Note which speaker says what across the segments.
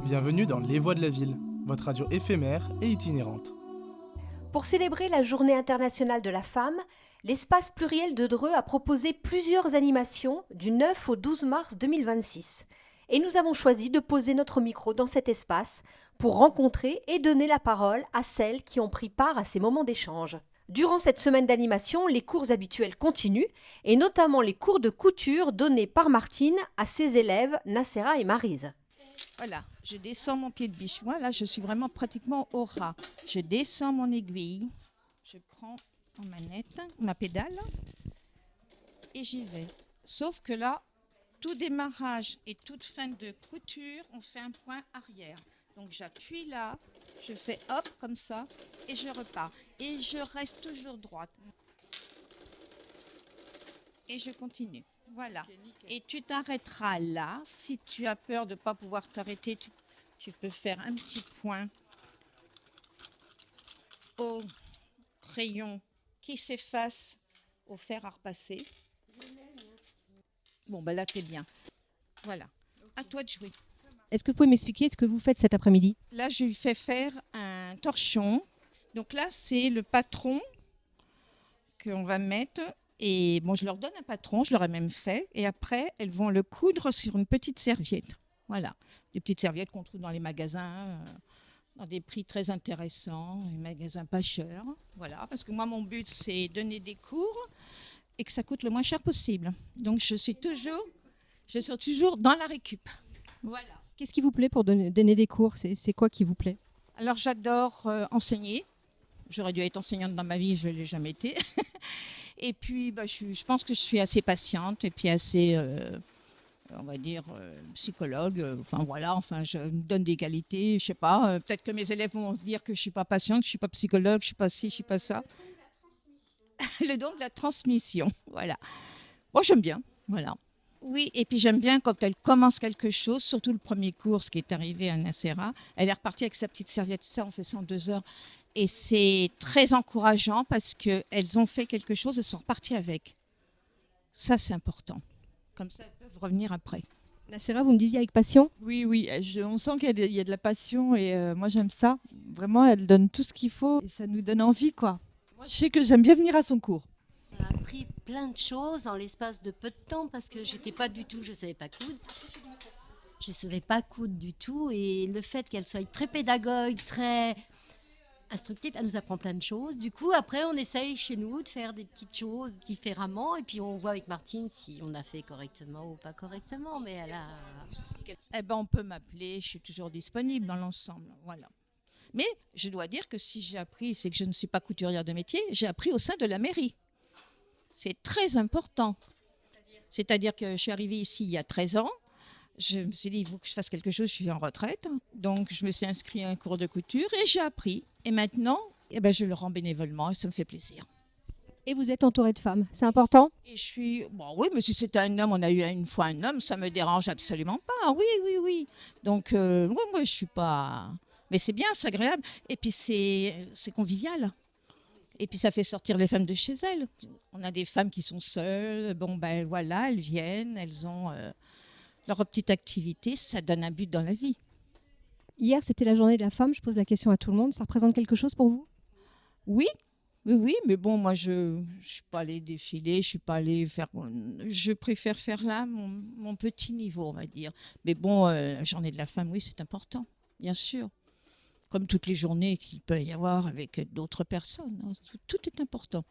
Speaker 1: Bienvenue dans Les Voix de la Ville, votre radio éphémère et itinérante.
Speaker 2: Pour célébrer la Journée internationale de la femme, l'espace pluriel de Dreux a proposé plusieurs animations du 9 au 12 mars 2026. Et nous avons choisi de poser notre micro dans cet espace pour rencontrer et donner la parole à celles qui ont pris part à ces moments d'échange. Durant cette semaine d'animation, les cours habituels continuent, et notamment les cours de couture donnés par Martine à ses élèves Nacera et Maryse.
Speaker 3: Voilà, je descends mon pied de biche. Moi, là, je suis vraiment pratiquement au ras. Je descends mon aiguille, je prends ma manette, ma pédale, et j'y vais. Sauf que là, tout démarrage et toute fin de couture, on fait un point arrière. Donc, j'appuie là, je fais hop, comme ça, et je repars. Et je reste toujours droite. Et je continue. Voilà. Et tu t'arrêteras là. Si tu as peur de ne pas pouvoir t'arrêter, tu peux faire un petit point au crayon qui s'efface au fer à repasser. Bon, ben là, t'es bien. Voilà. À toi de jouer.
Speaker 2: Est-ce que vous pouvez m'expliquer ce que vous faites cet après-midi ?
Speaker 3: Là, je lui fais faire un torchon. Donc là, c'est le patron qu'on va mettre. Et bon, je leur donne un patron, je leur ai même fait. Et après, elles vont le coudre sur une petite serviette. Voilà, des petites serviettes qu'on trouve dans les magasins, dans des prix très intéressants, les magasins pas chers. Voilà, parce que moi, mon but, c'est donner des cours et que ça coûte le moins cher possible. Donc, je suis toujours dans la récup. Voilà.
Speaker 2: Qu'est-ce qui vous plaît pour donner des cours ? C'est quoi qui vous plaît ?
Speaker 3: Alors, j'adore enseigner. J'aurais dû être enseignante dans ma vie, je ne l'ai jamais été. Et puis, je pense que je suis assez patiente et puis assez, on va dire, psychologue. Je me donne des qualités, je ne sais pas. Peut-être que mes élèves vont se dire que je ne suis pas patiente, que je ne suis pas psychologue, je ne suis pas ci, je ne suis pas ça. Le don de la transmission, voilà. Moi, j'aime bien, voilà. Oui, et puis j'aime bien quand elle commence quelque chose, surtout le premier cours, ce qui est arrivé à Nacera. Elle est repartie avec sa petite serviette, ça, on fait ça en 2 heures. Et c'est très encourageant parce qu'elles ont fait quelque chose et sont reparties avec. Ça, c'est important. Comme ça, elles peuvent revenir après.
Speaker 2: Nacera, vous me disiez avec passion ?
Speaker 4: Oui, on sent qu'il y a de la passion et moi j'aime ça. Vraiment, elle donne tout ce qu'il faut et ça nous donne envie, quoi. Moi, je sais que j'aime bien venir à son cours.
Speaker 5: On a appris plein de choses en l'espace de peu de temps parce que je savais pas coudre. Je savais pas coudre du tout et le fait qu'elle soit très pédagogue, très instructive, elle nous apprend plein de choses. Du coup, après, on essaye chez nous de faire des petites choses différemment et puis on voit avec Martine si on a fait correctement ou pas correctement. Mais elle a...
Speaker 3: Eh ben, on peut m'appeler, je suis toujours disponible dans l'ensemble, voilà. Mais je dois dire que si j'ai appris, c'est que je ne suis pas couturière de métier, j'ai appris au sein de la mairie. C'est très important. C'est-à-dire que je suis arrivée ici il y a 13 ans. Je me suis dit, il faut que je fasse quelque chose, je suis en retraite. Donc, je me suis inscrite à un cours de couture et j'ai appris. Et maintenant, je le rends bénévolement et ça me fait plaisir.
Speaker 2: Et vous êtes entourée de femmes, c'est important ?
Speaker 3: Et oui, mais si c'était un homme, on a eu une fois un homme, ça me dérange absolument pas. Oui. Donc, moi, je suis pas... Mais c'est bien, c'est agréable. Et puis, c'est convivial. Et puis, ça fait sortir les femmes de chez elles. On a des femmes qui sont seules. Voilà, elles viennent, elles ont leur petite activité. Ça donne un but dans la vie.
Speaker 2: Hier, c'était la journée de la femme. Je pose la question à tout le monde. Ça représente quelque chose pour vous ?
Speaker 3: Oui, mais bon, moi, je suis pas allée défiler, je suis pas allée faire... Je préfère faire là mon petit niveau, on va dire. Mais bon, la journée de la femme, oui, c'est important, bien sûr. Comme toutes les journées qu'il peut y avoir avec d'autres personnes. Tout est important.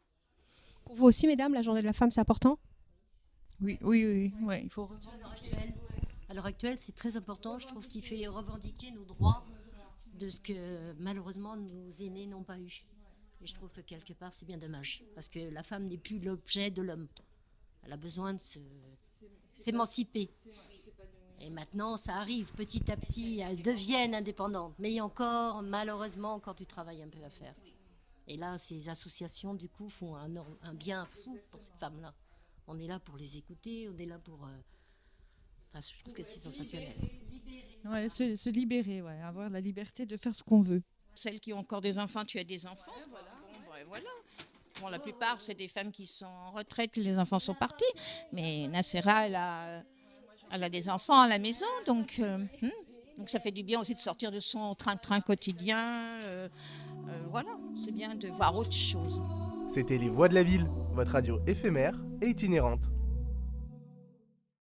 Speaker 2: Pour vous aussi, mesdames, la journée de la femme, c'est important ?
Speaker 4: Oui. Ouais, il faut...
Speaker 5: À l'heure actuelle, c'est très important. Je trouve qu'il fait revendiquer nos droits de ce que malheureusement nos aînés n'ont pas eu. Et je trouve que quelque part, c'est bien dommage. Parce que la femme n'est plus l'objet de l'homme. Elle a besoin de s'émanciper. Et maintenant, ça arrive petit à petit, elles deviennent indépendantes. Mais il y a encore, malheureusement, encore du travail un peu à faire. Et là, ces associations, du coup, font un bien fou pour ces femmes-là. On est là pour les écouter, on est là pour... je trouve que c'est sensationnel.
Speaker 4: Ouais, se libérer, ouais, avoir la liberté de faire ce qu'on veut.
Speaker 3: Celles qui ont encore des enfants, tu as des enfants. Voilà. Bon, la plupart, c'est des femmes qui sont en retraite, les enfants sont partis. Mais Nacera, elle a des enfants à la maison, donc ça fait du bien aussi de sortir de son train-train quotidien. Voilà, c'est bien de voir autre chose.
Speaker 1: C'était Les Voix de la Ville, votre radio éphémère et itinérante.